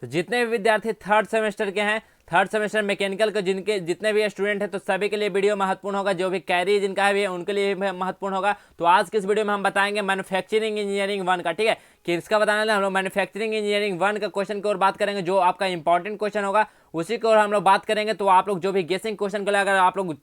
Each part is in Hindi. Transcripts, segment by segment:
तो जितने भी विद्यार्थी थर्ड सेमेस्टर के हैं, थर्ड सेमेस्टर मैकेनिकल के जिनके जितने भी स्टूडेंट हैं, तो सभी के लिए वीडियो महत्वपूर्ण होगा। जो भी कैरी जिनका है भी है उनके लिए भी महत्वपूर्ण होगा। तो आज के इस वीडियो में हम बताएंगे मैन्युफैक्चरिंग इंजीनियरिंग 1 का, ठीक है। कि इसका बताना है हम लोग मैन्युफैक्चरिंग इंजीनियरिंग 1 का क्वेश्चन की ओर बात करेंगे, जो आपका इंपॉर्टेंट क्वेश्चन होगा उसी की ओर हम लोग बात करेंगे। तो आप लोग जो भी गेसिंग क्वेश्चन को अगर आप लोग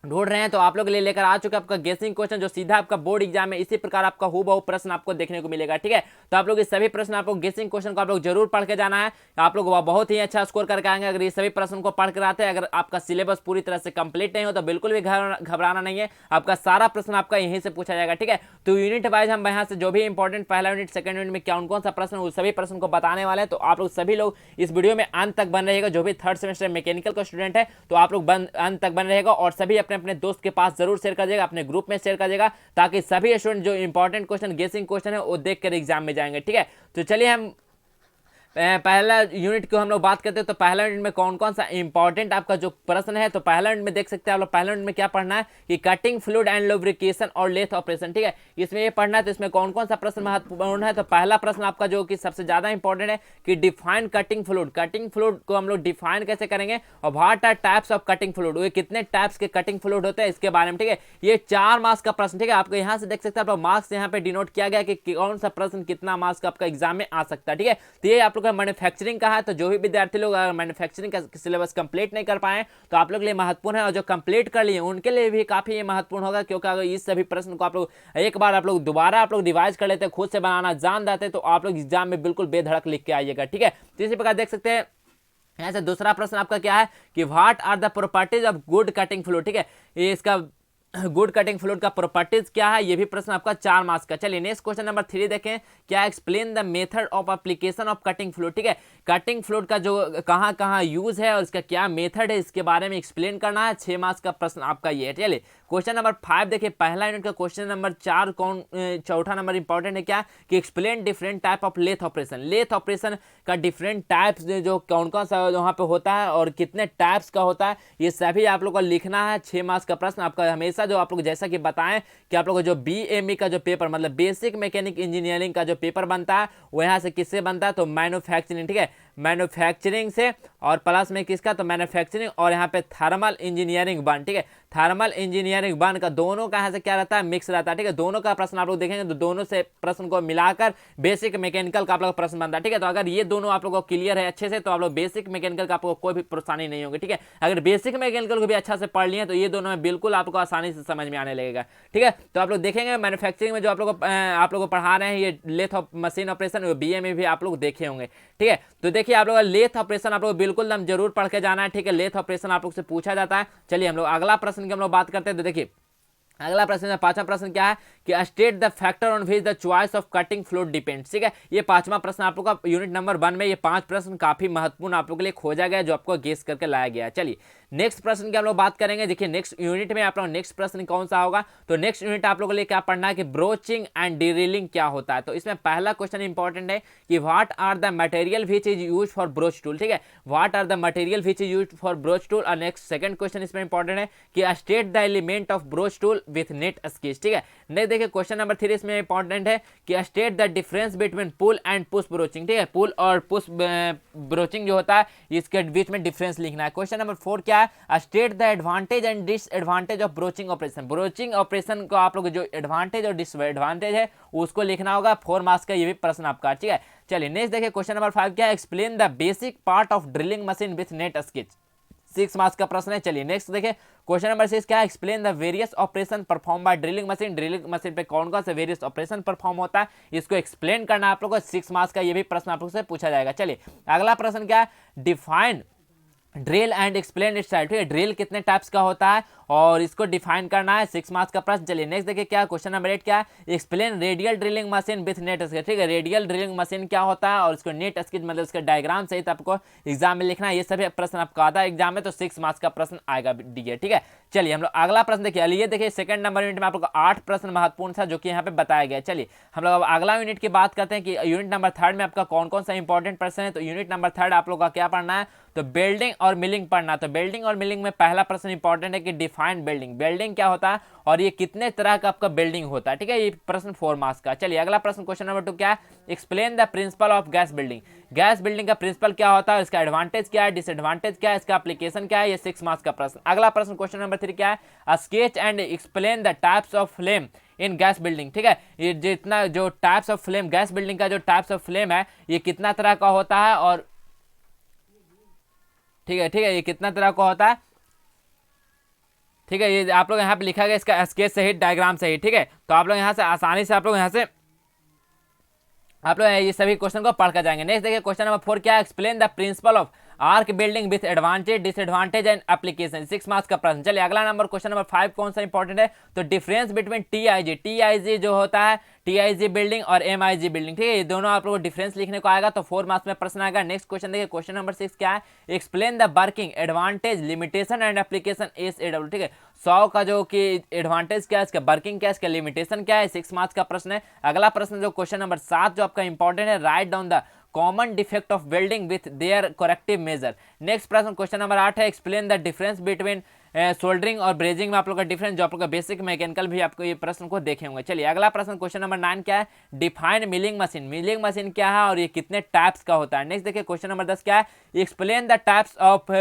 ढूंढ रहे हैं तो आप लोग के लिए लेकर आ चुके हैं आपका गेसिंग क्वेश्चन, जो सीधा आपका बोर्ड एग्जाम में इसी प्रकार आपका हूबहू प्रश्न आपको देखने को मिलेगा, ठीक है। तो आप लोग इस सभी प्रश्न आपको गेसिंग क्वेश्चन को आप लोग जरूर पढ़ के जाना है। आप लोग बहुत ही अच्छा स्कोर करके आएंगे अगर ये सभी प्रश्न को पढ़ कर आते हैं। अगर आपका सिलेबस पूरी तरह से कंप्लीट नहीं हो तो बिल्कुल भी घबराना नहीं है, आपका सारा प्रश्न आपका यहीं से पूछा जाएगा, ठीक है। तो यूनिट वाइज हम यहाँ से जो भी इंपॉर्टेंट पहला यूनिट सेकंड यूनिट में कौन कौन सा प्रश्न उस सभी प्रश्न को बताने वाले हैं। तो आप लोग सभी लोग इस वीडियो में अंत तक बन रहेगा। जो भी थर्ड सेमेस्टर मैकेनिकल का स्टूडेंट है तो आप लोग अंत तक बन रहेगा, और सभी अपने अपने दोस्त के पास जरूर शेयर कर देगा, अपने ग्रुप में शेयर कर देगा, ताकि सभी स्टूडेंट जो इंपॉर्टेंट क्वेश्चन गेसिंग क्वेश्चन है वो देख कर एग्जाम में जाएंगे, ठीक है। तो चलिए हम पहला यूनिट को हम लोग बात करते हैं। तो पहला यूनिट में कौन कौन सा इंपॉर्टेंट आपका जो प्रश्न है, तो पहला यूनिट में देख सकते हैं आप लोग। पहला यूनिट में क्या पढ़ना है कि कटिंग फ्लूइड एंड लुब्रिकेशन और लेथ ऑपरेशन, ठीक है। इसमें ये पढ़ना है। तो इसमें कौन कौन सा प्रश्न महत्वपूर्ण है, तो पहला प्रश्न आपका जो कि सबसे ज्यादा इंपॉर्टेंट है कि define cutting fluid. Cutting fluid को हम लोग डिफाइन कैसे करेंगे, और what are types of cutting fluid, ये कितने टाइप्स के कटिंग फ्लूइड होते हैं इसके बारे में, ठीक है। ये 4 मार्क्स का प्रश्न, ठीक है। आपको यहाँ से देख सकते हैं आप मार्क्स यहाँ पे डिनोट किया गया कि कौन सा प्रश्न कितना मार्क्स का आपका एग्जाम में आ सकता है, ठीक है। तो ये आप लोग का मैन्युफैक्चरिंग है। तो जो भी विद्यार्थी लोग अगर मैन्युफैक्चरिंग का सिलेबस कंप्लीट नहीं कर पाए तो आप लोग के लिए महत्वपूर्ण है, और जो कंप्लीट कर लिए उनके लिए भी काफी ये महत्वपूर्ण होगा, क्योंकि अगर इस सभी प्रश्न को आप लोग एक बार आप लोग दोबारा आप लोग रिवाइज कर लेते हैं, खुद से बनाना जान जाते हैं, तो आप लोग एग्जाम में बिल्कुल बेधड़क लिख के आइएगा, ठीक है। तो इसी प्रकार देख सकते हैं यहाँ से दूसरा प्रश्न आपका क्या है कि what are the properties of good cutting fluid, ठीक है। ये इसका गुड कटिंग फ्लूइड का प्रॉपर्टीज क्या है, ये भी प्रश्न आपका 4 मार्क्स का। चलिए नेक्स्ट क्वेश्चन नंबर 3 देखें, क्या explain the method of application of cutting fluid, ठीक है। कटिंग फ्लूइड का जो कहां कहां यूज है और इसका क्या मेथड है इसके बारे में एक्सप्लेन करना है। 6 मार्क्स का प्रश्न आपका ये है। चलिए क्वेश्चन नंबर 5 देखिए, पहला यूनिट का क्वेश्चन नंबर 4 चौथा नंबर इंपॉर्टेंट है क्या कि explain different type of lathe operation. Lathe operation का डिफरेंट टाइप्स जो कौन कौन सा वहां पे होता है और कितने टाइप्स का होता है, ये सभी आप लोग को लिखना है। 6 मार्क्स का प्रश्न आपका हमेशा जो आप लोग जैसा कि बताएं कि आप लोग जो BME का जो पेपर मतलब बेसिक मैकेनिक इंजीनियरिंग का जो पेपर बनता है वो यहाँ से किससे बनता है, तो मैन्युफैक्चरिंग, ठीक है। मैन्युफैक्चरिंग से और प्लस में किसका, तो मैन्युफैक्चरिंग और यहाँ पे थर्मल इंजीनियरिंग 1, ठीक है। थर्मल इंजीनियरिंग 1 का दोनों का यहाँ से क्या रहता है, मिक्स रहता है, ठीक है। दोनों का प्रश्न आप लोग देखेंगे तो दोनों से प्रश्न को मिलाकर बेसिक मैकेनिकल का आप लोग प्रश्न बनता है, ठीक है। तो अगर ये दोनों आप लोग को क्लियर है अच्छे से तो आप लोग बेसिक मैकेनिकल का आपको कोई भी परेशानी नहीं होगी, ठीक है। अगर बेसिक मैकेनिकल को भी अच्छा से पढ़ लिए तो ये दोनों में बिल्कुल आपको आसानी से समझ में आने लगेगा, ठीक है। तो आप लोग देखेंगे मैन्युफैक्चरिंग में जो आप लोग को पढ़ा रहे हैं ये लेथ मशीन ऑपरेशन, BME भी आप लोग देखे होंगे, ठीक है। तो देखिए आप लोग लेथ ऑपरेशन आप लोग बिल्कुल हम जरूर पढ़ के जाना है, ठीक है। लेथ ऑपरेशन आप लोग से पूछा जाता है। चलिए हम लोग अगला प्रश्न की हम लोग बात करते हैं। तो देखिए अगला प्रश्न है, 5वां प्रश्न क्या है कि state the factor on which the choice of cutting fluid depends, ठीक है। ये 5वां प्रश्न आप लोग का यूनिट नंबर 1 में ये 5 प्रश्न काफी महत्वपूर्ण आप लोग के लिए खोजा गया, जो आपको गेस करके लाया गया है। चलिए नेक्स्ट प्रश्न की हम लोग बात करेंगे। देखिए नेक्स्ट यूनिट में आप लोग नेक्स्ट प्रश्न कौन सा होगा, तो नेक्स्ट यूनिट आप लोगों के लिए क्या पढ़ना है कि ब्रोचिंग एंड ड्रिलिंग क्या होता है। तो इसमें पहला क्वेश्चन इंपॉर्टेंट है कि what are the material which is use for broach tool, ठीक है। What are the material which is use for broach tool. और नेक्स्ट सेकंड क्वेश्चन इसमें इंपॉर्टेंट है कि state the element of broach tool with neat sketch, ठीक है। नेक्स्ट देखिए क्वेश्चन नंबर 3 इसमें इंपॉर्टेंट है कि state the difference between pull and push broaching, ठीक है। पुल और पुश ब्रोचिंग जो होता है इसके बीच में डिफरेंस लिखना है। क्वेश्चन नंबर 4 क्या है, state the advantage and disadvantage of broaching operation. Broaching operation को आप लोग जो एडवांटेज और डिसएडवांटेज है उसको लिखना होगा। 4 मार्क्स का ये भी प्रश्न आपका, ठीक है। चलिए नेक्स्ट देखिए क्वेश्चन नंबर 5 क्या है, explain the basic part of drilling machine with neat sketch. 6 marks का प्रश्न है। चलिए नेक्स्ट देखिए क्वेश्चन नंबर 6 क्या है, explain the various operation perform by drilling machine. Drilling machine पे कौन कौन से वेरियस ऑपरेशन परफॉर्म होता है इसको एक्सप्लेन करना आप लोग को। 6 मार्क्स का ये भी प्रश्न आप लोग से पूछा जाएगा। चलिए अगला प्रश्न क्या है, define drill and explain it's type, ठीक है। ड्रिल कितने टाइप्स का होता है और इसको डिफाइन करना है। 6 मार्क्स का प्रश्न। चलिए नेक्स्ट देखिए क्या क्वेश्चन नंबर 8 क्या है, explain radial drilling machine with neat sketch, ठीक है। रेडियल ड्रिलिंग मशीन क्या होता है और इसको नेट स्केच मतलब इसका डायग्राम सहित आपको एग्जाम में लिखना है। ये सभी प्रश्न आपका आता है एग्जाम में, तो 6 मार्क्स का प्रश्न आएगा डी, ठीक है। चलिए हम लोग अगला प्रश्न देखिए। ये देखिए सेकंड नंबर यूनिट में आप लोग 8 प्रश्न महत्वपूर्ण था जो कि यहाँ पे बताया गया। चलिए हम लोग अब अगला यूनिट की बात करते हैं कि यूनिट नंबर 3 में आपका कौन कौन सा इंपॉर्टेंट प्रश्न है। तो यूनिट नंबर 3 आप लोग का क्या पढ़ना है, तो बिल्डिंग और मिलिंग पढ़ना। तो बिल्डिंग और मिलिंग में पहला प्रश्न इंपॉर्टेंट है कि डिफाइन बिल्डिंग, बिल्डिंग क्या होता है और ये कितने तरह का आपका बिल्डिंग होता है, ठीक है, ये प्रश्न 4 मार्क्स का। चलिए अगला प्रश्न क्वेश्चन नंबर 2 क्या है, explain the principle of gas building, gas building का प्रिंसिपल क्या होता है, इसका एडवांटेज क्या है, डिसएडवांटेज क्या है, इसका एप्लीकेशन क्या है, ये 6 मार्क्स का प्रश्न। अगला प्रश्न क्वेश्चन नंबर 3 क्या है, sketch and explain the types of flame in gas building, ठीक है, ये जितना जो types of flame, gas building का जो टाइप्स ऑफ फ्लेम है ये कितना तरह का होता है और ठीक है ये कितना तरह का होता है, ठीक है, ये आप लोग यहाँ पे लिखा गया इसका स्केच सहित डायग्राम सहित, ठीक है, तो आप लोग यहाँ से आसानी से आप लोग यहाँ से आप लोग ये सभी क्वेश्चन को पढ़ कर जाएंगे। नेक्स्ट देखिए क्वेश्चन नंबर 4 क्या है, explain the principle of arc building with advantage disadvantage and application, 6 marks का प्रश्न। चलिए अगला नंबर क्वेश्चन नंबर 5 कौन सा इंपॉर्टेंट है, तो डिफरेंस बिटवीन टीआईजी, टीआईजी जो होता है टीआईजी बिल्डिंग और एमआईजी बिल्डिंग, ठीक है, ये दोनों आप लोगों को डिफरेंस लिखने को आएगा, तो 4 मार्क्स में प्रश्न आएगा। नेक्स्ट क्वेश्चन देखिए क्वेश्चन नंबर 6 क्या है, explain the working advantage limitation and application SAW, ठीक है, 100 का जो कि एडवांटेज क्या है, इसका वर्किंग क्या है, इसका लिमिटेशन क्या है, 6 मार्क्स का प्रश्न है। अगला प्रश्न जो क्वेश्चन नंबर 7 जो आपका इंपॉर्टेंट है, write down the common defect of building with their corrective measure. Next प्रश्न क्वेश्चन नंबर 8 है, explain the difference between soldering और ब्रेजिंग में आप लोग का डिफरेंस, जो आप लोग का बेसिक मैकेनिकल भी आपको ये प्रश्न को देखे होंगे। चलिए अगला प्रश्न क्वेश्चन नंबर 9 क्या है, define milling machine, milling machine क्या है और ये कितने टाइप्स का होता है। नेक्स्ट देखिए क्वेश्चन नंबर 10 क्या है, explain the types of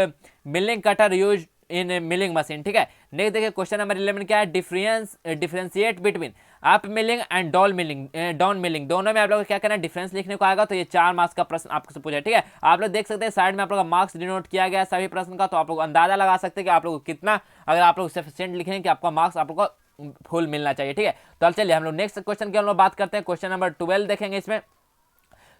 milling cutter use in milling machine, ठीक है। नेक्स्ट देखिए क्वेश्चन नंबर 11 क्या है, differentiate between up milling and down milling, दोनों में आप लोग को क्या करना है, डिफरेंस लिखने को आएगा, तो ये 4 मार्क्स का प्रश्न आपसे पूछा, ठीक है। आप लोग देख सकते हैं साइड में आप लोग का मार्क्स डिनोट किया गया है सभी प्रश्न का, तो आप लोग अंदाजा लगा सकते हैं कि आप लोग को कितना, अगर आप लोग सफिशिएंट लिखेंगे कि आपका मार्क्स आप लोग को फुल मिलना चाहिए, ठीक है। तो चलिए हम लोग नेक्स्ट क्वेश्चन की हम लोग बात करते हैं, क्वेश्चन नंबर 12 देखेंगे इसमें।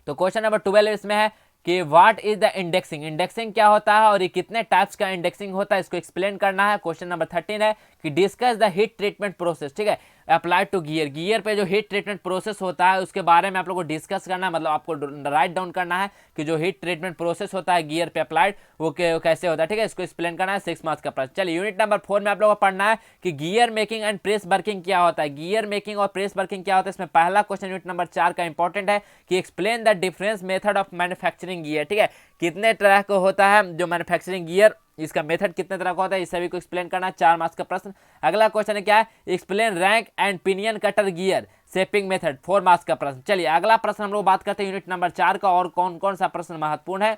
तो क्वेश्चन नंबर 12 इसमें है कि what is the indexing, indexing क्या होता है और ये कितने टाइप्स का इंडेक्सिंग होता है, इसको एक्सप्लेन करना है। क्वेश्चन नंबर 13 है कि discuss the heat treatment process, ठीक है, अप्लाइड टू गियर, गियर पे जो हीट ट्रीटमेंट प्रोसेस होता है उसके बारे में आप लोगों को डिस्कस करना है, मतलब आपको राइट डाउन करना है कि जो हीट ट्रीटमेंट प्रोसेस होता है गियर पे अप्लाइड वो कैसे होता है, ठीक है, इसको एक्सप्लेन करना है, 6 मार्क्स का प्रश्न। चलिए यूनिट नंबर 4 में आप लोगों को पढ़ना है कि gear making and press working क्या होता है, गियर मेकिंग और प्रेस वर्किंग क्या होता है। इसमें पहला क्वेश्चन यूनिट नंबर 4 का इंपॉर्टेंट है कि explain the difference method of manufacturing gear, ठीक है, कितने तरह का होता है जो मैन्युफैक्चरिंग गियर, इसका मेथड कितने तरह का होता है, इस सभी को एक्सप्लेन करना, 4 मार्क्स का प्रश्न। अगला क्वेश्चन है क्या है, explain rank and pinion cutter gear shaping method, 4 marks का प्रश्न। चलिए अगला प्रश्न हम लोग बात करते हैं यूनिट नंबर 4 का और कौन कौन सा प्रश्न महत्वपूर्ण है।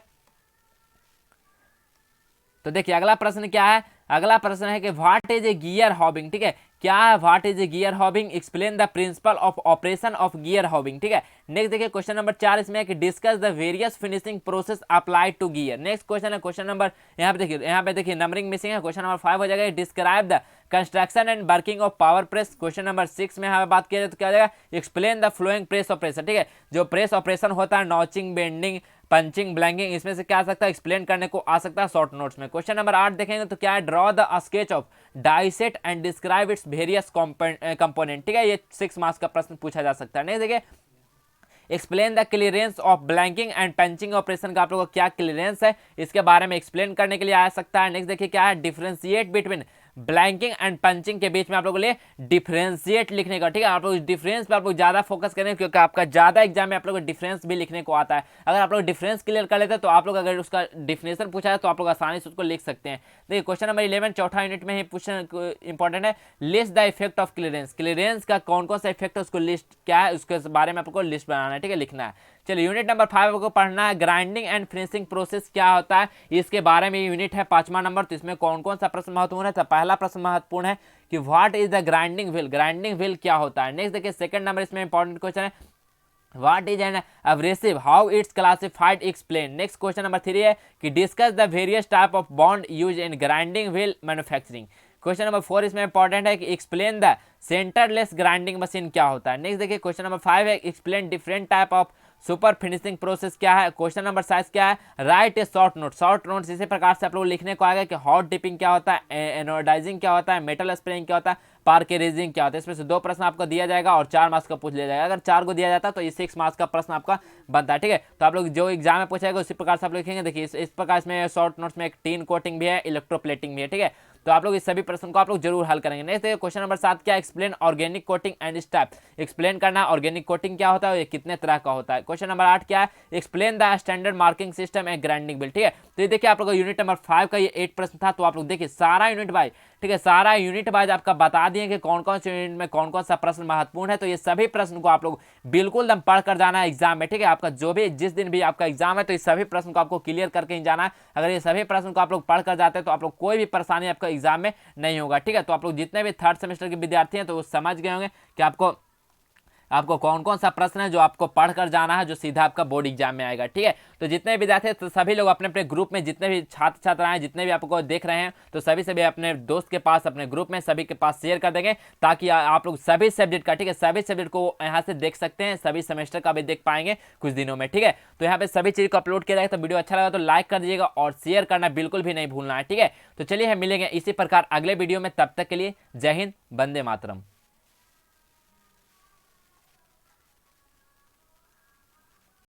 तो देखिए अगला प्रश्न क्या है, अगला प्रश्न है कि what is a gear hobbing, ठीक है, क्या है what is a gear hobbing, explain the principle of operation of gear hobbing, ठीक है। नेक्स्ट देखिए क्वेश्चन नंबर 4 इसमें है कि discuss the various finishing process applied to gear. Next question है क्वेश्चन नंबर, यहाँ पे देखिए नंबरिंग मिसिंग है, क्वेश्चन नंबर 5 हो जाएगा describe the construction and working of power press. Question number 6 में हमें बात किया जाए तो क्या हो जाएगा, explain the flowing press operation, ठीक है, जो प्रेस ऑपरेशन होता है नॉचिंग, बेंडिंग, पंचिंग, ब्लैंकिंग, इसमें से क्या आ सकता है, एक्सप्लेन करने को आ सकता है शॉर्ट नोट्स में। क्वेश्चन नंबर 8 देखेंगे तो क्या है, draw the sketch of die set and describe its various component, ठीक है, ये 6 मार्क्स का प्रश्न पूछा जा सकता है। नहीं देखिए explain the clearance of blanking and punching operation का आप लोगों को क्या क्लियरेंस है, इसके बारे में एक्सप्लेन करने के लिए आ सकता है। नेक्स्ट देखिए क्या है, differentiate between blanking and punching के बीच में आप लोगों के लिए डिफरेंशिएट लिखने का, ठीक है, आप लोग डिफरेंस पे आप लोग ज्यादा फोकस करें क्योंकि आपका ज्यादा एग्जाम में आप लोग को डिफरेंस भी लिखने को आता है। अगर आप लोग डिफरेंस क्लियर कर लेते हैं तो आप लोग अगर उसका डिफिनेशन पूछा है तो आप लोग आसानी से उसको लिख सकते हैं। देखिए क्वेश्चन नंबर 11 चौथा यूनिट में ही क्वेश्चन इंपॉर्टेंट है, list the effect of clearance, clearance का कौन कौन सा इफेक्ट है उसको लिस्ट क्या है उसके बारे में आपको लिस्ट बनाना है, ठीक है, लिखना है। चलिए यूनिट नंबर 5 को पढ़ना है, ग्राइंडिंग एंड फिनिशिंग प्रोसेस क्या होता है, इसके बारे में यूनिट है 5वां नंबर। तो इसमें कौन कौन सा प्रश्न महत्वपूर्ण है, तो पहला प्रश्न महत्वपूर्ण है कि what is the grinding wheel, grinding wheel क्या होता है। नेक्स्ट देखिए सेकंड नंबर इसमें इंपॉर्टेंट क्वेश्चन है, what is an abrasive, how it's classified, explain. Next question number 3 है कि discuss the various type of bond use in grinding wheel manufacturing. Question number 4 इसमें इंपॉर्टेंट है कि explain the centreless grinding machine क्या होता है। नेक्स्ट देखिए क्वेश्चन नंबर 5 है explain different type of super finishing process क्या है। क्वेश्चन नंबर 7 क्या है, राइट ए शॉर्ट नोट, शॉर्ट नोट्स इसी प्रकार से आप लोग लिखने को आएगा कि हॉट डिपिंग क्या होता है, एनोडाइजिंग क्या होता है, मेटल स्प्रेइंग क्या होता है, पार्केरिजिंग क्या होता है। इसमें से 2 प्रश्न आपको दिया जाएगा और 4 मार्क्स का पूछ लिया जाएगा। अगर 4 को दिया जाता है तो ये 6 मार्क्स का प्रश्न आपका बनता है, ठीक है। तो आप लोग जो एग्जाम में पूछेगा उसी प्रकार से आप लिखेंगे। देखिए इस प्रकार इसमें शॉर्ट नोट्स में एक टीन कोटिंग भी है, इलेक्ट्रोप्लेटिंग भी है, ठीक है। तो आप लोग इस सभी प्रश्न को आप लोग जरूर हल करेंगे। नेक्स्ट क्वेश्चन नंबर 7 क्या, explain organic coating and step. Explain करना ऑर्गेनिक कोटिंग क्या होता है, ये कितने तरह का होता है। क्वेश्चन नंबर 8 क्या है, explain the standard marking system and grinding bill. ठीक है, तो ये देखिए आप लोग यूनिट नंबर 5 का ये 8 प्रश्न था। तो आप लोग देखिए सारा यूनिट वाइज, ठीक है, सारा यूनिट वाइज आपका बता दिए कि कौन कौन से यूनिट में कौन कौन सा प्रश्न महत्वपूर्ण है। तो ये सभी प्रश्न को आप लोग बिल्कुल दम पढ़ कर जाना है एग्जाम में। ठीक है, आपका जो भी जिस दिन भी आपका एग्जाम है तो इस सभी प्रश्न को आपको क्लियर करके ही जाना है। अगर ये सभी प्रश्न को आप लोग पढ़ कर जाते हैं तो आप लोग कोई भी परेशानी आपका एग्जाम में नहीं होगा। ठीक है, तो आप लोग जितने भी थर्ड सेमेस्टर के विद्यार्थी हैं तो वो समझ गए होंगे कि आपको कौन कौन सा प्रश्न है जो आपको पढ़कर जाना है, जो सीधा आपका बोर्ड एग्जाम में आएगा। ठीक है, तो जितने विद्यार्थी हैं तो सभी लोग अपने अपने ग्रुप में, जितने भी छात्र छात्राएं जितने भी आपको देख रहे हैं तो सभी अपने दोस्त के पास, अपने ग्रुप में सभी के पास शेयर कर देंगे, ताकि आप लोग सभी सब्जेक्ट का, ठीक है, सभी सब्जेक्ट को यहाँ से देख सकते हैं, सभी सेमेस्टर का भी देख पाएंगे कुछ दिनों में। ठीक है, तो यहाँ पे सभी चीज़ को अपलोड किया जाएगा। तो वीडियो अच्छा लगा तो लाइक कर दीजिएगा और शेयर करना बिल्कुल भी नहीं भूलना है। ठीक है, तो चलिए हम मिलेंगे इसी प्रकार अगले वीडियो में, तब तक के लिए जय हिंद, वंदे मातरम।